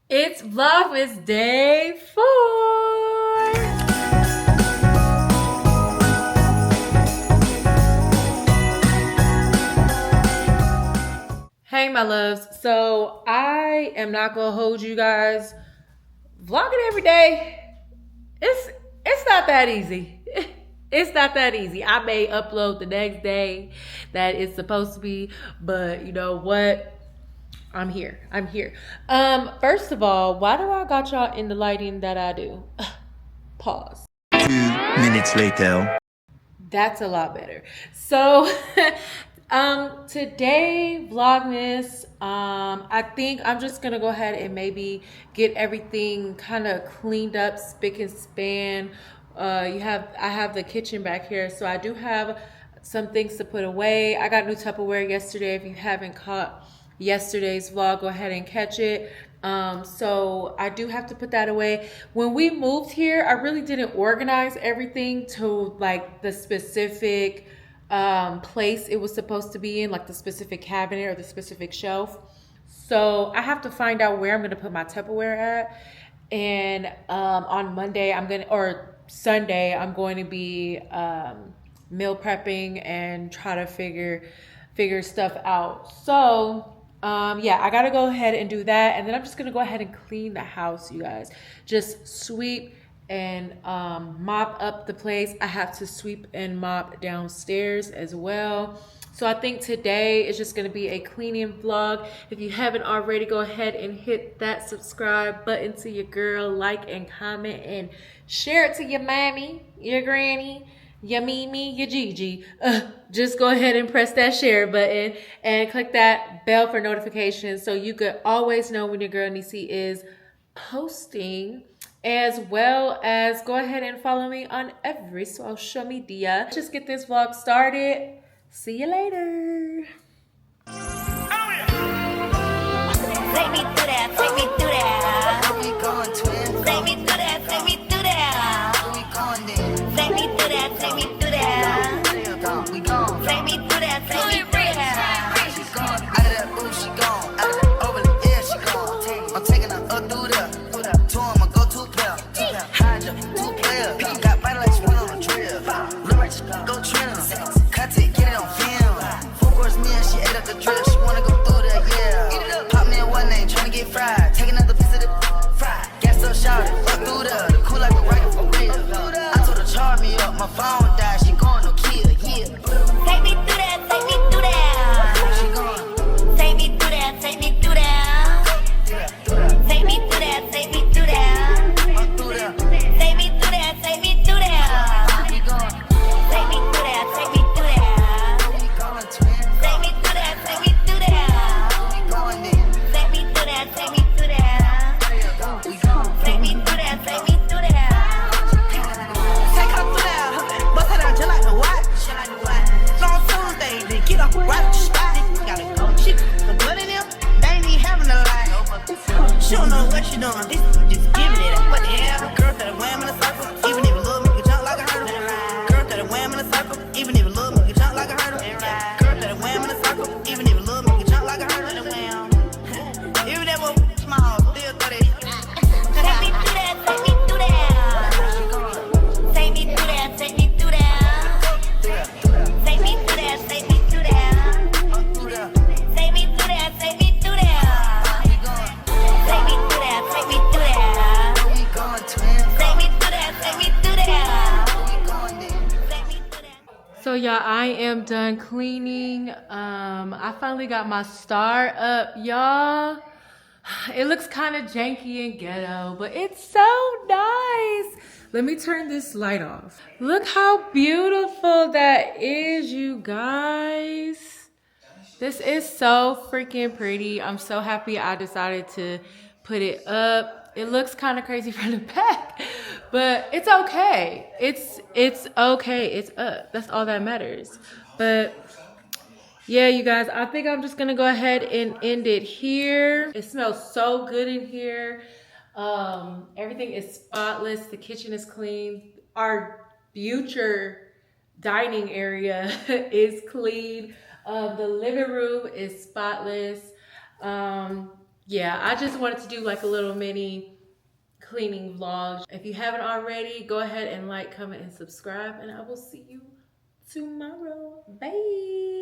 It's Vlogmas day 4. Hey, my loves. So I am not gonna hold you guys. Vlogging every day, it's not that easy. It's not that easy. I may upload the next day that it's supposed to be, but you know what? I'm here. I'm here. First of all, why do I got y'all in the lighting that I do? Pause. 2 minutes later. That's a lot better. So, today Vlogmas, I think I'm just gonna go ahead and maybe get everything kind of cleaned up, spick and span. I have the kitchen back here, so I do have some things to put away. I got new Tupperware yesterday. If you haven't caught yesterday's vlog, go ahead and catch it. So I do have to put that away. When we moved here, I really didn't organize everything to like the specific place it was supposed to be in, like the specific cabinet or the specific shelf. So I have to find out where I'm gonna put my Tupperware at. And on Monday or Sunday, I'm going to be meal prepping and try to figure stuff out. So yeah, I gotta go ahead and do that, and then I'm just gonna go ahead and clean the house, you guys. Just sweep and mop up the place. I have to sweep and mop downstairs as well. So I think today is just gonna be a cleaning vlog. If you haven't already, go ahead and hit that subscribe button to your girl, like and comment and share it to your mommy, your granny, your Mimi, your Gigi. Just go ahead and press that share button and click that bell for notifications so you could always know when your girl Niecy is posting, as well as go ahead and follow me on every social media. Let's just get this vlog started. See you later. Take me through that, take me through that. Where we going, twin? Take me through that, take me through that. Where we going then? Take me through that, take me through that. We gone. Take me through that, take me through that. She gone. Out of that booth, she gone. Out of that over the air, she gone. I'm taking her up through there. Two on my go-to pair. Hydra, 2 players. Got body like she went on a drill. Look like she go trim. Cut it, get it on film. 4 course meal, she ate up the drill. She wanna go through there, yeah. Pop me in one name, tryna get fried. Take another piece of the fried. Gas up, shout it, up through there. The cool like a rocket for real. I told her charge me up, my phone died. She going no kill, yeah. Take me through that, take me through that. She gone. Take me through that, take me through that. Take me through that, take me through that. Up through there. Take me through that, take me through that. We gone. Take me through that, take me through that. We going, twin. Take me through that, take me through that. We going then. Take me through that, take me through that. We gone. Take me through that, take me through that. Take her through there, bust her down just like the watch. On Tuesday, they get up right at the spot. Gotta go. She the blood in them, they ain't even having a lie. She don't know what she doing. This just giving it. What the hell? Girl that wham in a circle, even if a little me can jump like a hurdle. Girl that wham in a circle, even if a little me can jump like a hurdle. Girl that wham in a circle, even if a little me can jump like a hurdle. Even that was small, still 30. Take me through that, take me through that. Take me through that, take me through that. Take me through that, take me through that. Up through there. Take me through that, take me through that. We gone. Take me through that, take me through that. We going, twin. Take me through that, take me through that. We going then. Take me through that. So y'all, I am done cleaning. I finally got my star up, y'all. It looks kind of janky and ghetto, but it's so nice. Let me turn this light off. Look how beautiful that is, you guys. This is so freaking pretty. I'm so happy I decided to put it up. It looks kind of crazy from the back, but it's okay. It's okay. It's up. That's all that matters. But yeah, you guys, I think I'm just gonna go ahead and end it here. It smells so good in here. Everything is spotless. The kitchen is clean. Our future dining area is clean. The living room is spotless. yeah, I just wanted to do like a little mini cleaning vlog. If you haven't already, go ahead and like, comment, and subscribe, and I will see you tomorrow. Bye.